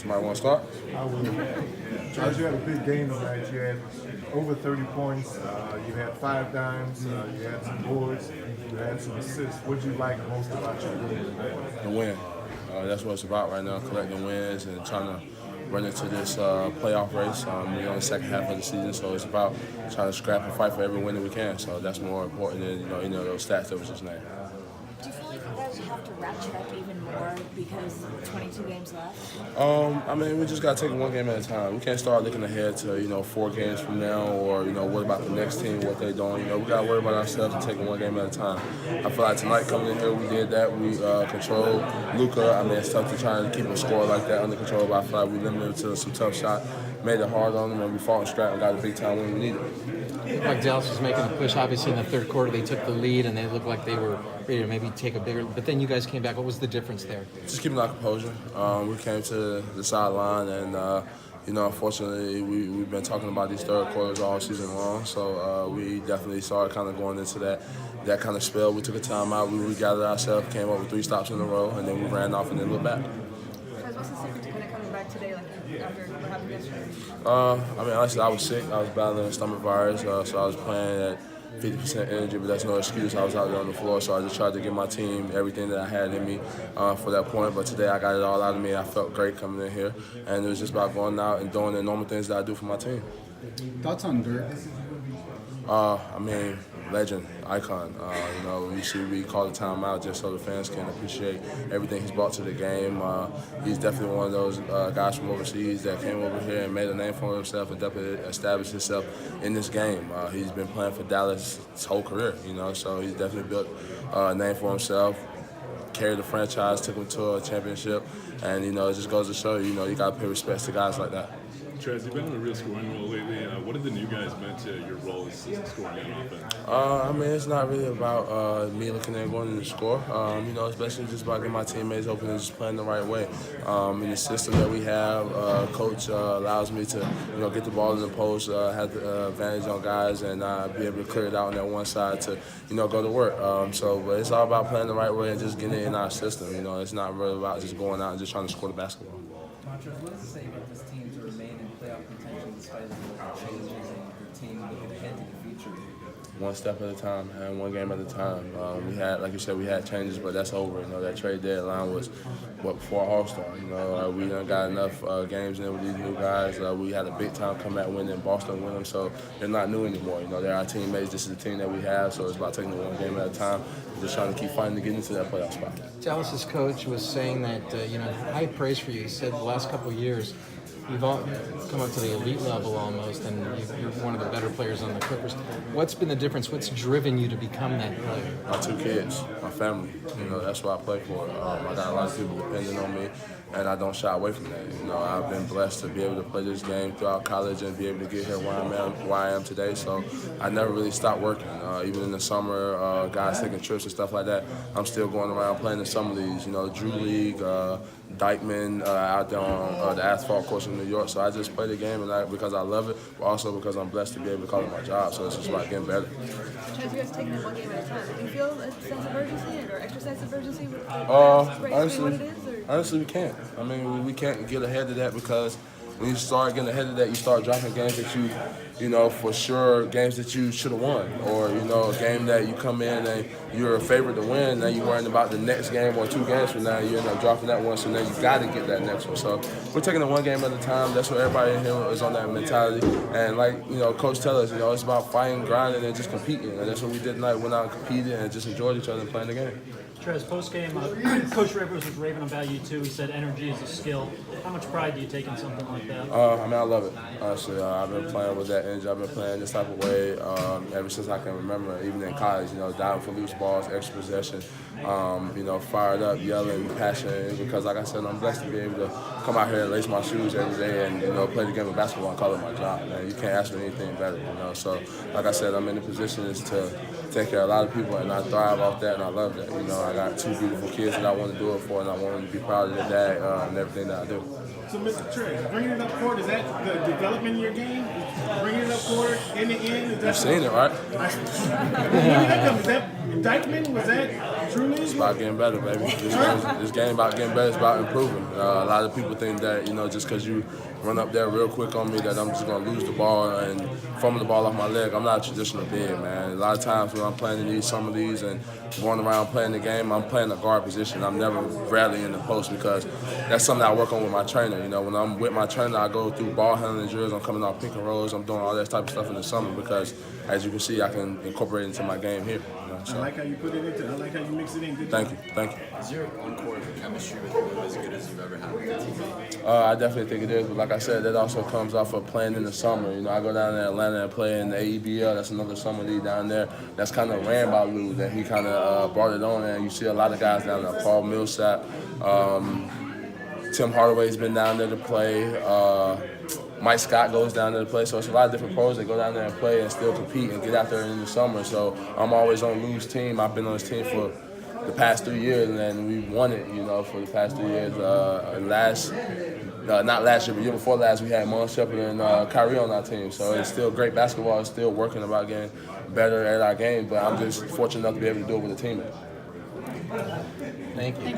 Somebody want to start? I will. Charles, you had a big game tonight. You had over 30 points. You had 5 dimes. You had some boards. You had some assists. What did you like most about your game tonight? The win. That's what it's about right now, collecting wins and trying to run into this playoff race. We're on the second half of the season, so it's about trying to scrap and fight for every win that we can. So that's more important than any of those stats that was just named. Do you feel like you guys have to ratchet up even more because 22 games left? I mean, we just got to take it one game at a time. We can't start looking ahead to, 4 games from now or, what about the next team, what they're doing. We got to worry about ourselves and take it one game at a time. I feel like tonight coming in here, we did that. We controlled Luka. I mean, it's tough to try to keep a score like that under control, but I feel like we limited him to some tough shots, made it hard on them, and we fought and strapped and got a big time when we needed it. Like Dallas was making a push. Obviously, in the third quarter, they took the lead, and they looked like they were ready to maybe take a bigger. But then you guys came back. What was the difference there? Just keeping our composure. We came to the sideline, and unfortunately, we've been talking about these third quarters all season long. So we definitely started kind of going into that kind of spell. We took a timeout. We regathered ourselves, came up with 3 stops in a row, and then we ran off and then looked back. What's the secret to kind of coming back today, like after what happened yesterday? Honestly, I was sick. I was battling a stomach virus, so I was playing at 50% energy, but that's no excuse. I was out there on the floor, so I just tried to give my team everything that I had in me for that point. But today I got it all out of me. I felt great coming in here, and it was just about going out and doing the normal things that I do for my team. Thoughts on Dirk? Legend, icon. We call the timeout just so the fans can appreciate everything he's brought to the game. He's definitely one of those guys from overseas that came over here and made a name for himself and definitely established himself in this game. He's been playing for Dallas his whole career, so he's definitely built a name for himself. Carried the franchise, took him to a championship, and it just goes to show you got to pay respect to guys like that. Trez, you've been in a real scoring role lately. What have the new guys meant to your role as scoring on offense? It's not really about me looking there and going in the score. It's basically just about getting my teammates open and just playing the right way. In the system that we have, coach allows me to, get the ball in the post, have the advantage on guys, and be able to clear it out on that one side to, go to work. But it's all about playing the right way and just getting it in our system. It's not really about just going out and just trying to score the basketball. Montrezl, what does it say about this team to remain in playoff contention despite all the changes and your team looking ahead to the future? One step at a time, and one game at a time. We had, like you said, we had changes, but that's over. That trade deadline was before All-Star. We done got enough games in with these new guys. We had a big time comeback win in Boston with them, so they're not new anymore. They're our teammates. This is the team that we have, so it's about taking it one game at a time. Just trying to keep fighting to get into that playoff spot. Dallas's coach was saying that high praise for you. He said the last couple of years you've all come up to the elite level almost, and you're one of the better players on the Clippers. What's been the difference? What's driven you to become that player? My 2 kids, my family. That's what I play for. I got a lot of people depending on me, and I don't shy away from that. I've been blessed to be able to play this game throughout college and be able to get here where I am today. So I never really stopped working. Even in the summer, guys taking trips and stuff like that, I'm still going around playing in some of these. Drew League, Dykeman out there on the asphalt course in New York. So I just play the game because I love it, but also because I'm blessed to be able to call it my job. So it's just about getting better. Chaz, you guys taking it one game at a time. Do you feel a sense of urgency or extra sense of urgency with honestly, we can't. We can't get ahead of that because when you start getting ahead of that, you start dropping games that for sure, games that you should have won. Or, a game that you come in and you're a favorite to win, and you're worrying about the next game or 2 games from now, you end up dropping that one, so now you got to get that next one. So we're taking it one game at a time. That's what everybody in here is on that mentality. And Coach tell us, it's about fighting, grinding, and just competing. And that's what we did tonight. Went out and competed and just enjoyed each other and playing the game. Trez, post-game, Coach Rivers was raving about you too. He said energy is a skill. How much pride do you take in something like that? I love it, honestly. I've been playing with that energy. I've been playing this type of way ever since I can remember, even in college, diving for loose balls, extra possession, fired up, yelling, passionate, because like I said, I'm blessed to be able to come out here and lace my shoes every day and, play the game of basketball and call it my job. Man, you can't ask for anything better, So, like I said, I'm in the position is to take care of a lot of people, and I thrive off that, and I love that. I got 2 beautiful kids that I want to do it for, and I want them to be proud of their dad and everything that I do. So, Mr. Trez, bringing it up court, is that the development in your game? Bringing it up court in the end? You've seen it, right? Where did that come? Is that Dykeman? Was that Truly? It's about getting better, baby. This game about getting better. It's about improving. A lot of people think that, just because you run up there real quick on me that I'm just going to lose the ball and fumble the ball off my leg. I'm not a traditional big, man. A lot of times when I'm playing in some of these and going around playing the game, I'm playing the guard position. I'm never rarely in the post because that's something I work on with my trainer. When I'm with my trainer, I go through ball handling drills. I'm coming off pick and rolls. I'm doing all that type of stuff in the summer because, as you can see, I can incorporate it into my game here. I like how you put it into. I like how you mix it in. Good Thank you. Is your on-court chemistry with him as good as you've ever had with a teammate? I definitely think it is, but like I said, that also comes off of playing in the summer. I go down to Atlanta and play in the AEBL. That's another summer league down there. That's kind of ran by Lou. That he kind of brought it on, and you see a lot of guys down there. Paul Millsap, Tim Hardaway's been down there to play. Mike Scott goes down there to play. So it's a lot of different pros that go down there and play and still compete and get out there in the summer. So I'm always on Lou's team. I've been on his team for the past 3 years, and we've won it, for the past 3 years. Not last year, but year before last, we had Montrezl and Kyrie on our team. So it's still great basketball. It's still working about getting better at our game, but I'm just fortunate enough to be able to do it with a teammate. Thank you.